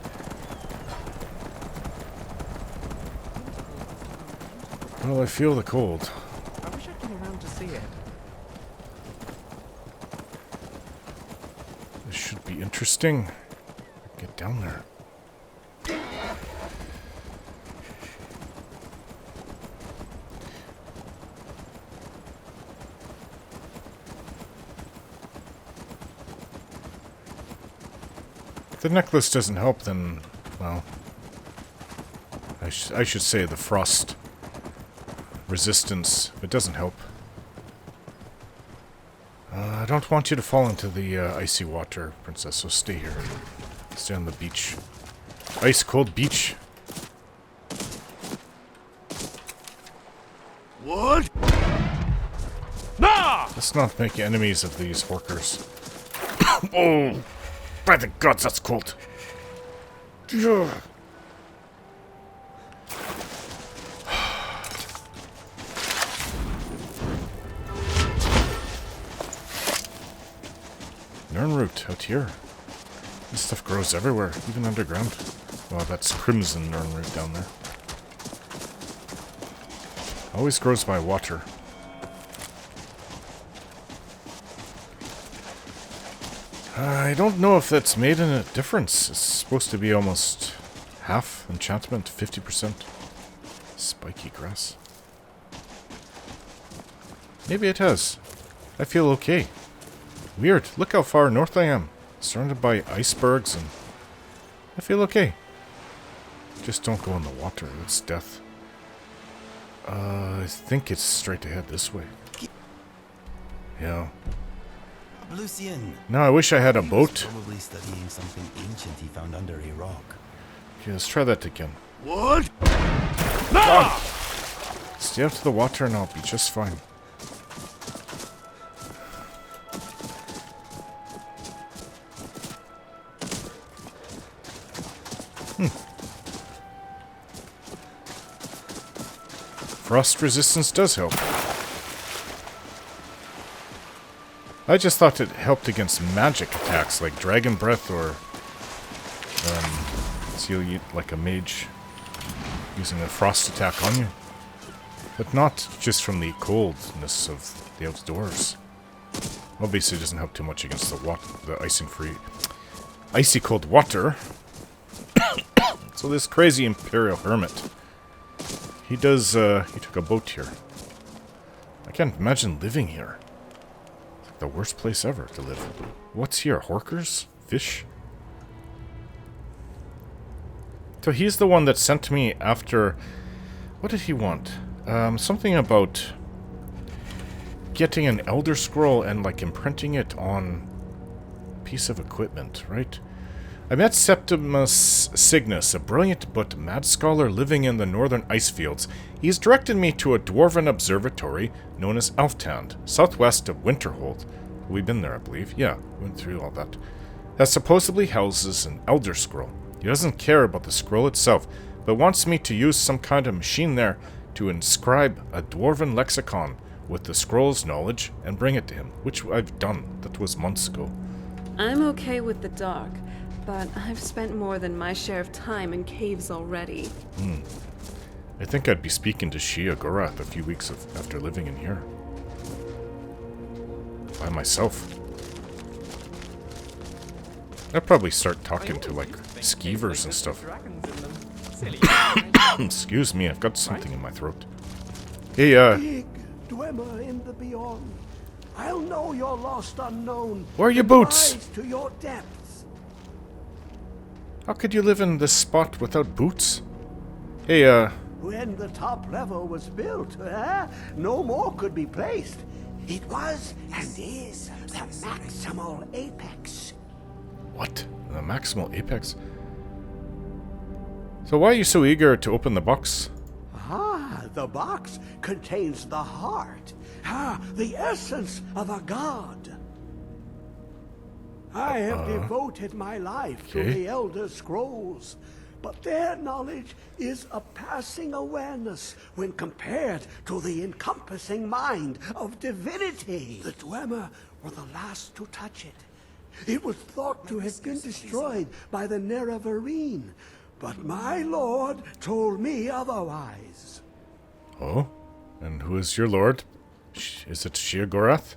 Well, I feel the cold. I wish I'd been around to see it. This should be interesting. Get down there. If the necklace doesn't help, then, well, I should say the frost resistance. If it doesn't help. I don't want you to fall into the icy water, princess, so stay here. Stay on the beach. Ice cold beach. What? Let's not make enemies of these horkers. Oh! By the gods, that's cold! Ugh. Nernroot out here. This stuff grows everywhere, even underground. Well, that's crimson nernroot down there. Always grows by water. I don't know if that's made a difference. It's supposed to be almost half enchantment, 50%. Spiky grass. Maybe it has. I feel okay. Weird. Look how far north I am. Surrounded by icebergs, and I feel okay. Just don't go in the water. It's death. I think it's straight ahead this way. Yeah. Lucian. No, I wish I had a He was boat. probably studying something ancient he found under a rock. Okay, let's try that again. What? Stay out to the water and I'll be just fine. Frost resistance does help. I just thought it helped against magic attacks like Dragon Breath or Seal Yeet like a mage using a frost attack on you. But not just from the coldness of the outdoors. Obviously it doesn't help too much against the icy cold water. So this crazy Imperial hermit, he took a boat here. I can't imagine living here. It's like the worst place ever to live. What's here? Horkers? Fish? So he's the one that sent me after... What did he want? Something about getting an Elder Scroll and, like, imprinting it on a piece of equipment, right? I met Septimus Cygnus, a brilliant but mad scholar living in the northern ice fields. He's directed me to a dwarven observatory known as Elftand, southwest of Winterhold. We've been there, I believe. Yeah, went through all that. That supposedly houses an Elder Scroll. He doesn't care about the scroll itself, but wants me to use some kind of machine there to inscribe a dwarven lexicon with the scroll's knowledge and bring it to him, which I've done. That was months ago. I'm okay with the dark, but I've spent more than my share of time in caves already. I think I'd be speaking to Sheogorath a few weeks after living in here. By myself. I'd probably start talking to, like, skeevers and stuff. Excuse me, I've got something in my throat. Hey, Big Dwemer in the beyond. I'll know your lost unknown. Where are your boots? Rise to your depths. How could you live in this spot without boots? Hey, When the top level was built, no more could be placed. It was and is the maximal apex. what? The maximal apex? So why are you so eager to open the box? The box contains the heart. The essence of a god. I have devoted my life to the Elder Scrolls, but their knowledge is a passing awareness when compared to the encompassing mind of divinity. The Dwemer were the last to touch it. It was thought to have been destroyed by the Nerevarine, but my lord told me otherwise. Oh? And who is your lord? Is it Sheogorath?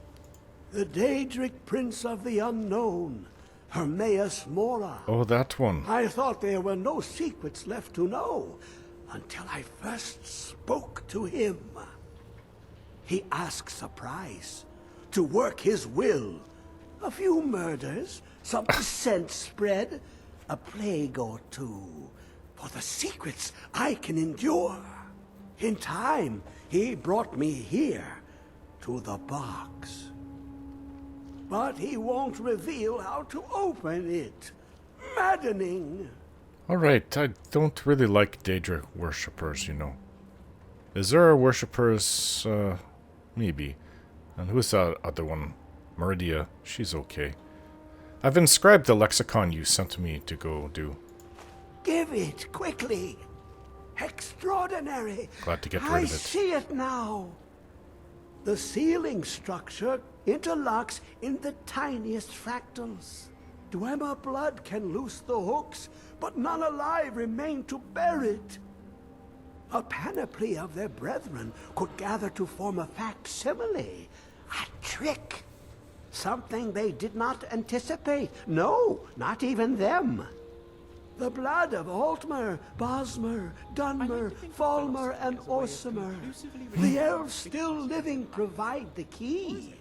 The Daedric Prince of the Unknown, Hermaeus Mora. Oh, that one. I thought there were no secrets left to know until I first spoke to him. He asks a price to work his will. A few murders, some scent spread, a plague or two, for the secrets I can endure. In time, he brought me here, to the box. But he won't reveal how to open it. Maddening. Alright, I don't really like Daedric worshippers, you know. Azura worshippers, maybe. And who's that other one? Meridia, she's okay. I've inscribed the lexicon you sent me to go do. Give it quickly. Extraordinary. Glad to get rid I of it. see it now. The sealing structure interlocks in the tiniest fractals. Dwemer blood can loose the hooks, but none alive remain to bear it. A panoply of their brethren could gather to form a facsimile. A trick. Something they did not anticipate. No, not even them. The blood of Altmer, Bosmer, Dunmer, Falmer, and Orsimer. The elves still living provide the key.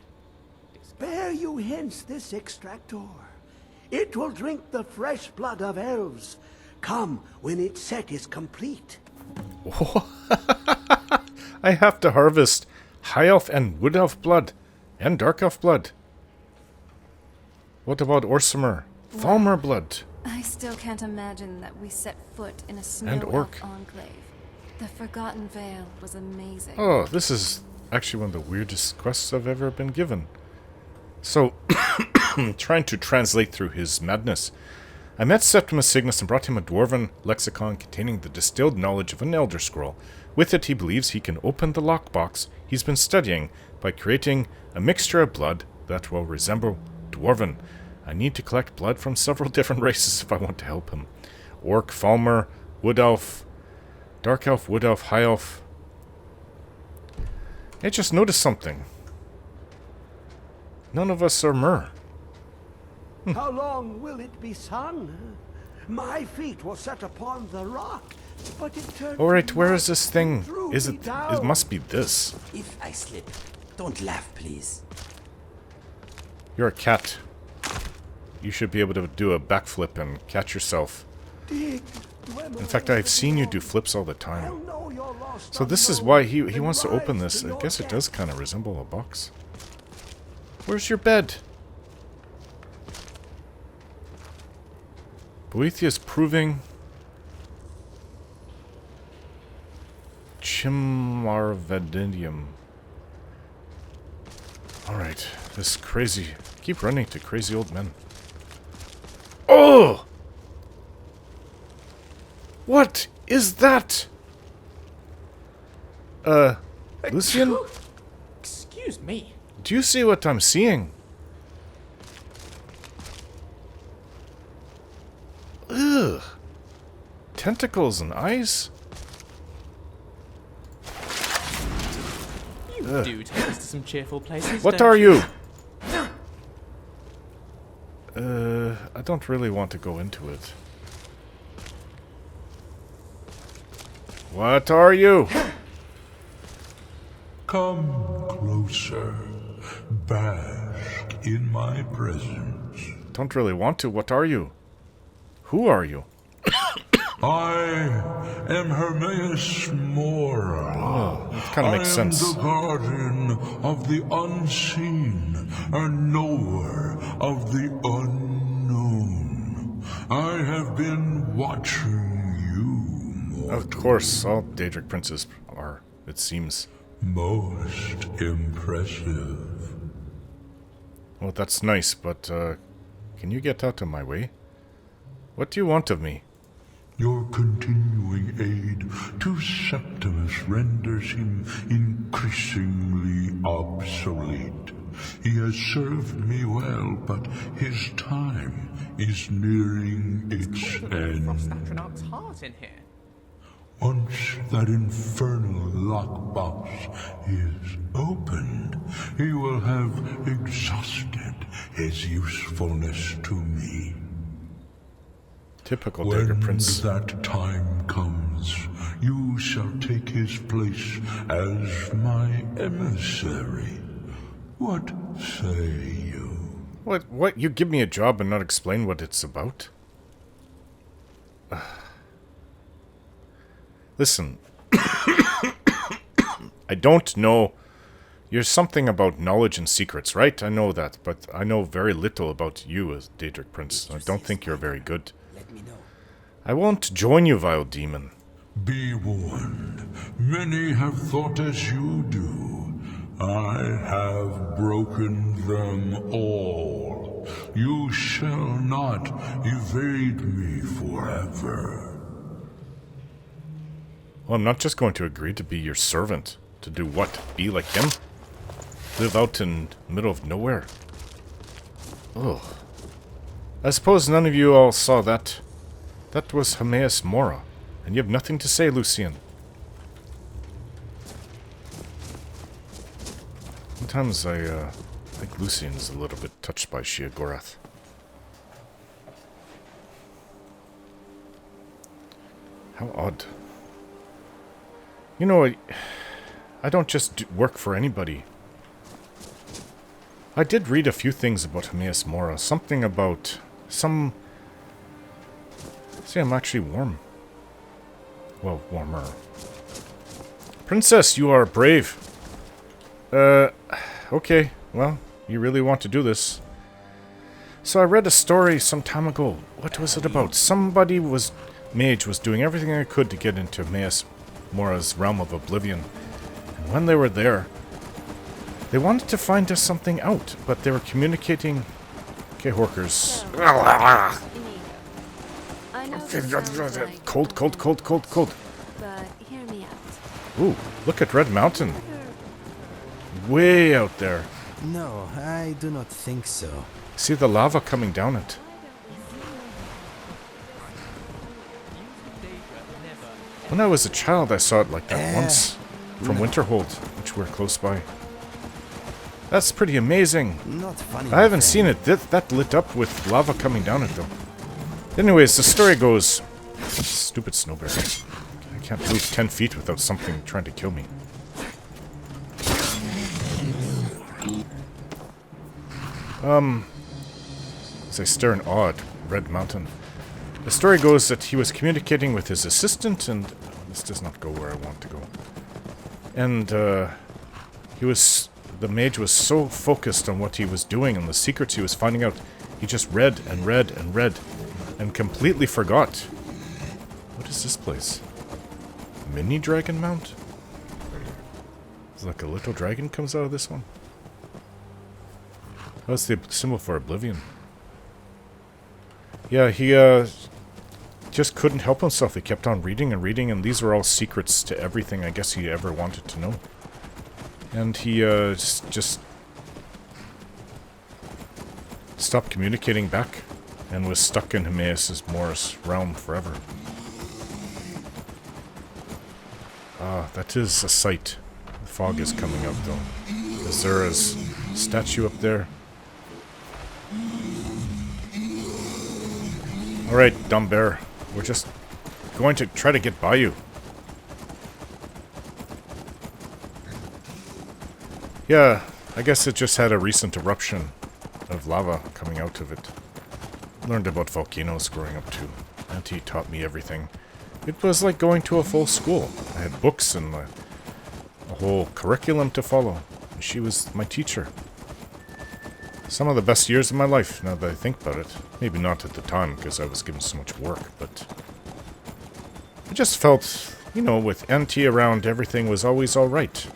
Bear you hence this extractor. It will drink the fresh blood of elves. Come when its set is complete. I have to harvest High Elf and Wood Elf blood. And Dark Elf blood. What about Orsimer? Falmer blood. I still can't imagine that we set foot in a snow And Orc. elf enclave. The Forgotten Vale was amazing. Oh, this is actually one of the weirdest quests I've ever been given. So, trying to translate through his madness. I met Septimus Cygnus and brought him a dwarven lexicon containing the distilled knowledge of an Elder Scroll. With it, he believes he can open the lockbox he's been studying by creating a mixture of blood that will resemble dwarven. I need to collect blood from several different races if I want to help him. Orc, Falmer, Wood Elf, Dark Elf, Wood Elf, High Elf. I just noticed something. None of us are Mer. How long will it be sung? My feet were set upon the rock, but it turned. Alright, where is this thing? Threw Is me it? down. It must be this. If I slip, Don't laugh, please. You're a cat. You should be able to do a backflip and catch yourself. In fact, I've seen you do flips all the time. So this is why he wants to open this. I guess it does kind of resemble a box. Where's your bed? Boethius proving Chimarvedidium. Alright, this crazy... Keep running to crazy old men. Oh! What is that? Lucian? Excuse me. Do you see what I'm seeing? Ugh. Tentacles and eyes? You do take us to some cheerful places. What don't are you? I don't really want to go into it. What are you? Come closer. Bask in my presence. Don't really want to. What are you? Who are you? I am Hermaeus Mora. Oh, that kind of makes sense. I am the guardian of the unseen, a knower of the unknown. I have been watching you, mortal. Of course, all Daedric princes are, it seems. Most impressive. Well, that's nice, but, can you get out of my way? What do you want of me? Your continuing aid to Septimus renders him increasingly obsolete. He has served me well, but his time is nearing its end. Frost Astronauts heart in here. Once that infernal lockbox is opened, he will have exhausted his usefulness to me. Typical Daedric prince. When that time comes, you shall take his place as my emissary. What say you? What? You give me a job and not explain what it's about? Listen. I don't know. You're something about knowledge and secrets, right? I know that, but I know very little about you as Daedric prince. I don't think you're very good. I won't join you, vile demon. Be warned. Many have thought as you do. I have broken them all. You shall not evade me forever. Well, I'm not just going to agree to be your servant. To do what? Be like him? Live out in the middle of nowhere? Ugh. I suppose none of you all saw that. That was Hermaeus Mora, and you have nothing to say, Lucian. Sometimes I think Lucian is a little bit touched by Sheogorath. How odd. You know, I don't just work for anybody. I did read a few things about Hermaeus Mora. Something about some... See, I'm actually warm. Well, warmer. Princess, you are brave. Okay. Well, you really want to do this. So I read a story some time ago. What was it about? Mage was doing everything they could to get into Hermaeus Mora's realm of oblivion. And when they were there, they wanted to find us something out, but they were communicating... Okay, Horkers. Cold. But hear me out. Ooh, look at Red Mountain. Way out there. No, I do not think so. See the lava coming down it. When I was a child, I saw it like that once. From Winterhold, which we're close by. That's pretty amazing. Not funny. I haven't seen it that lit up with lava coming down it, though. Anyways, the story goes... Stupid snowbear. I can't move 10 feet without something trying to kill me. As I stare in awe at Red Mountain. The story goes that he was communicating with his assistant and... This does not go where I want to go. And, the mage was so focused on what he was doing and the secrets he was finding out, he just read and read and read and completely forgot. What is this place? Mini Dragon Mount? It's like a little dragon comes out of this one. That's the symbol for oblivion. Yeah, he just couldn't help himself. He kept on reading and reading, and these were all secrets to everything I guess he ever wanted to know. And he just stopped communicating back and was stuck in Hermaeus Mora's realm forever. Ah, that is a sight. The fog is coming up though. Azura's statue up there. Alright, dumb bear. We're just going to try to get by you. Yeah, I guess it just had a recent eruption of lava coming out of it. Learned about volcanoes growing up too. Auntie taught me everything. It was like going to a full school. I had books and a whole curriculum to follow. And she was my teacher. Some of the best years of my life, now that I think about it. Maybe not at the time, because I was given so much work, but... I just felt, you know, with Auntie around, everything was always alright.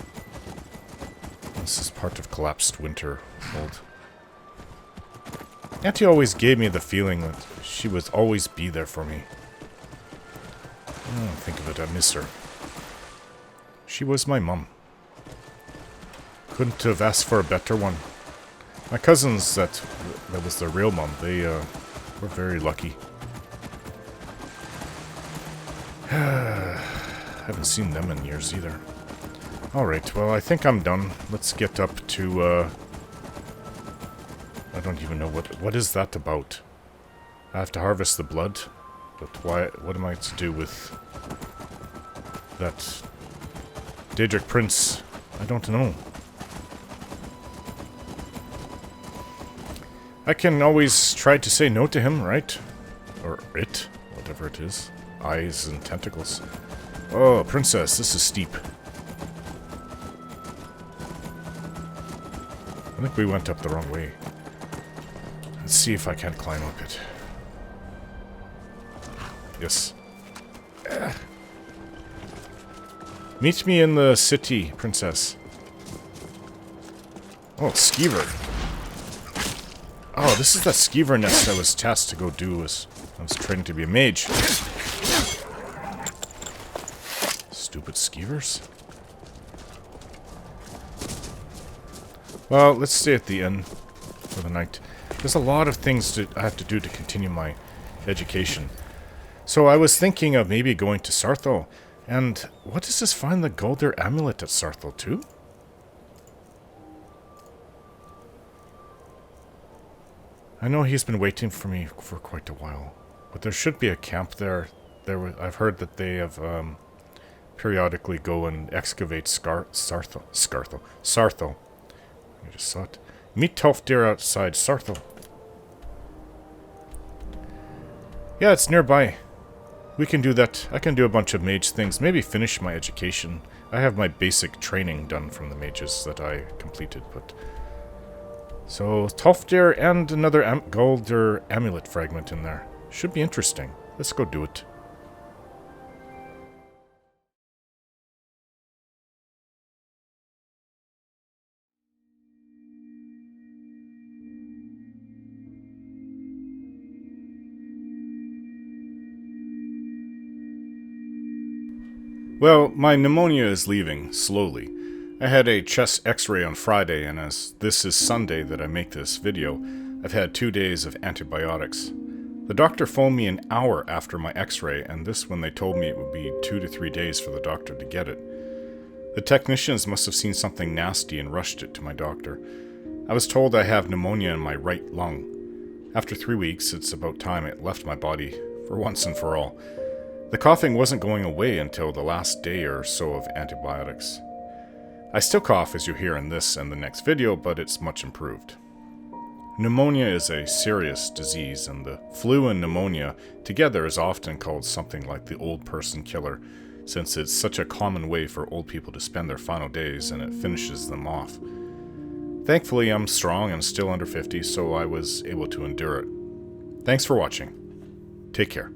This is part of collapsed winter mold. Auntie always gave me the feeling that she would always be there for me. Oh, think of it, I miss her. She was my mum. Couldn't have asked for a better one. My cousins, that was their real mum, they were very lucky. Haven't seen them in years either. Alright, well, I think I'm done. Let's get up to, I don't even know what is that about? I have to harvest the blood? But why, what am I to do with that Daedric Prince? I don't know. I can always try to say no to him, right? Or it, whatever it is. Eyes and tentacles. Oh, princess, this is steep. I think we went up the wrong way. Let's see if I can climb up it. Yes. Meet me in the city, princess. Oh, skeever. Oh, this is that skeever nest I was tasked to go do as I was training to be a mage. Stupid skeevers. Well, let's stay at the inn for the night. There's a lot of things I have to do to continue my education. So I was thinking of maybe going to Sarthal. And what does this find the Gauldur Amulet at Sarthal too? I know he's been waiting for me for quite a while, but there should be a camp there. I've heard that they have periodically go and excavate Sarthal. I just saw it. Meet Tolfdir outside Sarthal. Yeah, it's nearby. We can do that. I can do a bunch of mage things. Maybe finish my education. I have my basic training done from the mages that I completed, but... So, Tolfdir and another Gauldur Amulet fragment in there. Should be interesting. Let's go do it. Well, my pneumonia is leaving, slowly. I had a chest x-ray on Friday, and as this is Sunday that I make this video, I've had 2 days of antibiotics. The doctor phoned me an hour after my x-ray, and this when they told me it would be 2 to 3 days for the doctor to get it. The technicians must have seen something nasty and rushed it to my doctor. I was told I have pneumonia in my right lung. After 3 weeks, it's about time it left my body, for once and for all. The coughing wasn't going away until the last day or so of antibiotics. I still cough as you hear in this and the next video, but it's much improved. Pneumonia is a serious disease, and the flu and pneumonia together is often called something like the old person killer, since it's such a common way for old people to spend their final days and it finishes them off. Thankfully, I'm strong and still under 50, so I was able to endure it. Thanks for watching. Take care.